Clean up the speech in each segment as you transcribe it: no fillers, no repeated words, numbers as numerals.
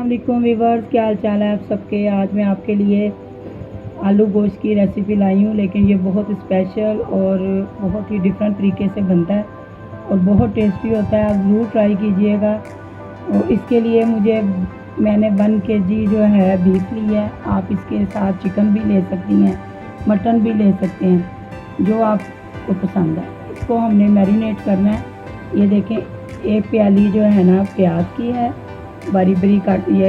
वालेकुम व्यूअर्स, क्या हाल चाल है आप सबके। आज मैं आपके लिए आलू गोश्त की रेसिपी लाई हूँ, लेकिन ये बहुत स्पेशल और बहुत ही डिफरेंट तरीके से बनता है और बहुत टेस्टी होता है। आप ज़रूर ट्राई कीजिएगा। और इसके लिए मैंने 1 kg जो है बीफ ली है। आप इसके साथ चिकन भी ले सकती हैं, मटन भी ले सकते हैं, जो आपको पसंद है। इसको हमने मैरिनेट करना है। ये देखें, 1 प्याली जो है ना प्याज की है, बारी बारी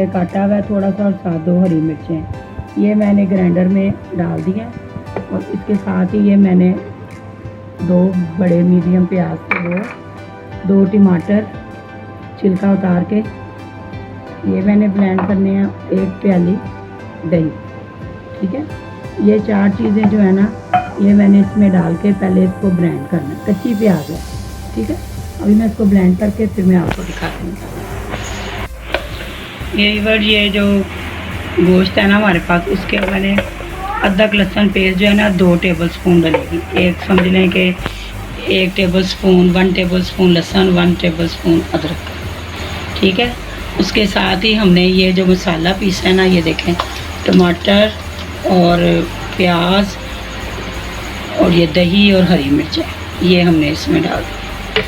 काटा हुआ है थोड़ा सा, और साथ 2 हरी मिर्चें ये मैंने ग्राइंडर में डाल दिया। और इसके साथ ही ये मैंने 2 बड़े मीडियम प्याज के 2 टमाटर छिलका उतार के ये मैंने ब्लेंड करने हैं। 1 प्याली दही, ठीक है। ये 4 चीज़ें जो है ना, ये मैंने इसमें डाल के पहले इसको ब्लेंड करना है। कच्ची प्याज है, ठीक है। अभी मैं इसको ब्लेंड करके फिर मैं आपको दिखाती हूँ। ये जो गोश्त है ना हमारे पास, उसके मैंने अदरक लहसुन पेस्ट जो है ना 2 टेबलस्पून डलेगी। एक समझ लें कि 1 टेबलस्पून, 1 टेबलस्पून लहसुन, 1 टेबलस्पून अदरक, ठीक है। उसके साथ ही हमने ये जो मसाला पीसा है ना, ये देखें, टमाटर और प्याज और ये दही और हरी मिर्चें, ये हमने इसमें डाल दी,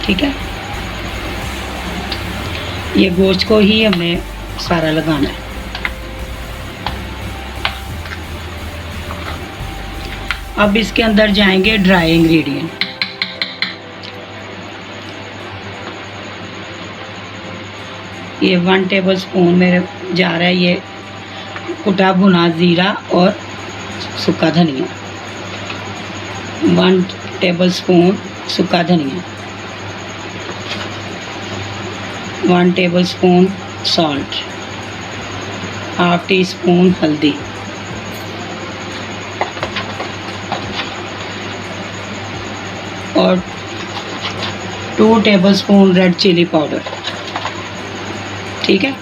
ठीक है। ये गोश्त को ही हमने सारा लगाना है। अब इसके अंदर जाएंगे ड्राई इंग्रेडिएंट। ये 1 टेबलस्पून मेरे जा रहा है ये कुटा भुना ज़ीरा और सूखा धनिया, 1 टेबलस्पून सूखा धनिया, 1 टेबलस्पून सॉल्ट, ½ टीस्पून हल्दी, और 2 टेबलस्पून रेड चिली पाउडर, ठीक है।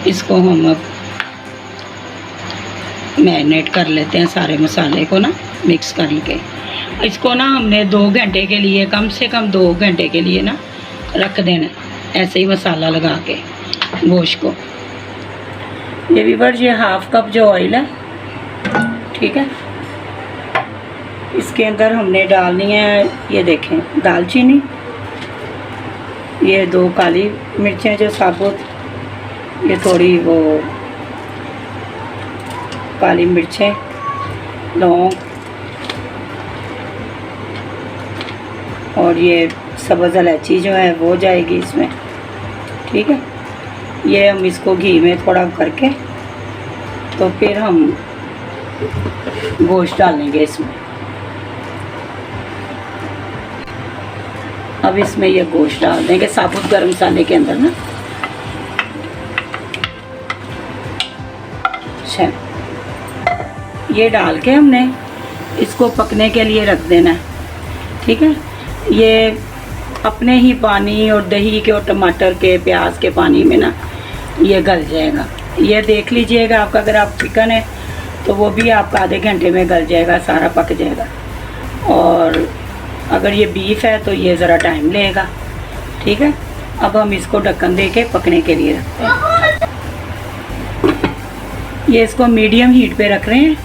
इसको हम अब मैरिनेट कर लेते हैं, सारे मसाले को ना मिक्स कर के। इसको ना हमने 2 घंटे के लिए, कम से कम 2 घंटे के लिए ना रख देना है, ऐसे ही मसाला लगा के गोश्त को। ये व्यूअर्स, ये ½ कप जो ऑयल है, ठीक है, इसके अंदर हमने डालनी है, ये देखें, दालचीनी, ये 2 काली मिर्चें जो साबुत, ये थोड़ी वो काली मिर्चें, लौंग, और ये सब्ज़ इलायची जो है वो जाएगी इसमें, ठीक है। ये हम इसको घी में थोड़ा करके तो फिर हम गोश्त डालेंगे इसमें। अब इसमें ये गोश्त डाल देंगे साबुत गरम मसाले के अंदर ना। अच्छा, ये डाल के हमने इसको पकने के लिए रख देना है, ठीक है। ये अपने ही पानी और दही के और टमाटर के प्याज के पानी में ना ये गल जाएगा। ये देख लीजिएगा, आपका अगर आप चिकन है तो वो भी आपका आधे घंटे में गल जाएगा, सारा पक जाएगा। और अगर ये बीफ है तो ये ज़रा टाइम लेगा, ठीक है। अब हम इसको ढक्कन दे के पकने के लिए रखते हैं। ये इसको मीडियम हीट पे रख रहे हैं,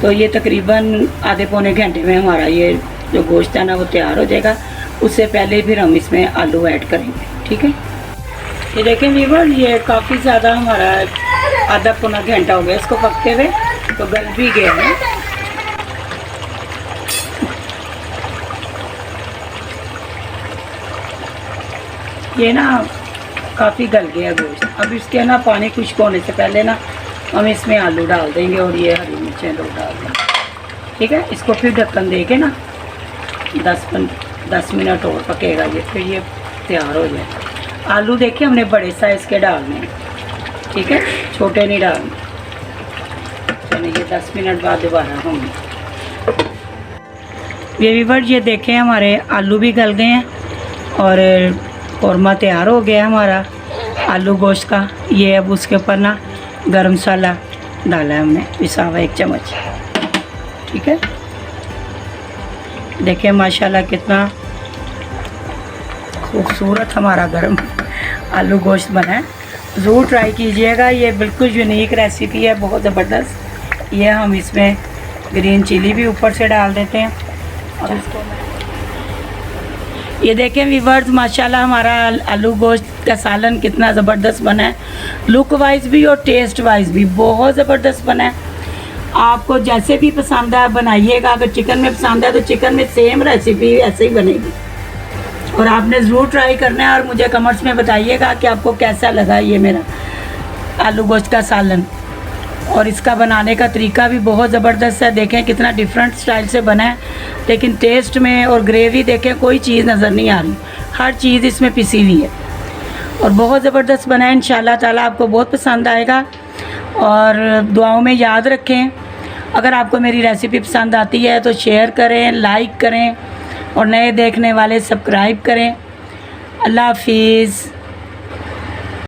तो ये तकरीबन आधे पौने घंटे में हमारा ये जो गोश्त है ना वो तैयार हो जाएगा। उससे पहले फिर हम इसमें आलू ऐड करेंगे, ठीक है। ये देखें व्यूअर्स, ये काफ़ी ज़्यादा हमारा आधा पौना घंटा हो गया इसको पकते हुए, तो गल भी गया है। ये ना काफ़ी गल गया गोश्त। अब इसके ना पानी खुश्क होने से पहले ना हम इसमें आलू डाल देंगे और ये हरी मिर्चें 2 डाल देंगे, ठीक है। इसको फिर ढक्कन दे के ना 10 मिनट और पकेगा ये, फिर ये तैयार हो जाएगा। आलू देखिए हमने बड़े साइज़ के डालने हैं, ठीक है, छोटे नहीं डालने। चलिए ये 10 मिनट बाद दोबारा हम ये व्यूअर्स, ये देखें हमारे आलू भी गल गए हैं और कौरमा तैयार हो गया हमारा आलू गोश्त का। ये अब उसके ऊपर ना गरम मसाला डाला है हमने पिसा हुआ 1 चम्मच, ठीक है। देखिए माशाल्लाह कितना खूबसूरत हमारा गरम आलू गोश्त बना है। ज़रूर ट्राई कीजिएगा। ये बिल्कुल यूनिक रेसिपी है, बहुत ज़बरदस्त। ये हम इसमें ग्रीन चिली भी ऊपर से डाल देते हैं। और इसको ये देखें व्यूअर्स, माशाल्लाह हमारा आलू गोश्त का सालन कितना ज़बरदस्त बना है। लुक वाइज भी और टेस्ट वाइज भी बहुत ज़बरदस्त बना है। आपको जैसे भी पसंद है बनाइएगा। अगर चिकन में पसंद है तो चिकन में सेम रेसिपी ऐसे ही बनेगी, और आपने ज़रूर ट्राई करना है। और मुझे कमेंट्स में बताइएगा कि आपको कैसा लगा ये मेरा आलू गोश्त का सालन। और इसका बनाने का तरीका भी बहुत ज़बरदस्त है। देखें कितना डिफरेंट स्टाइल से बना है, लेकिन टेस्ट में और ग्रेवी देखें कोई चीज़ नज़र नहीं आ रही, हर चीज़ इसमें पिसी हुई है और बहुत ज़बरदस्त बना है। इंशाल्लाह ताला आपको बहुत पसंद आएगा। और दुआओं में याद रखें। अगर आपको मेरी रेसिपी पसंद आती है तो शेयर करें, लाइक करें, और नए देखने वाले सब्सक्राइब करें। अल्लाह हाफिज़।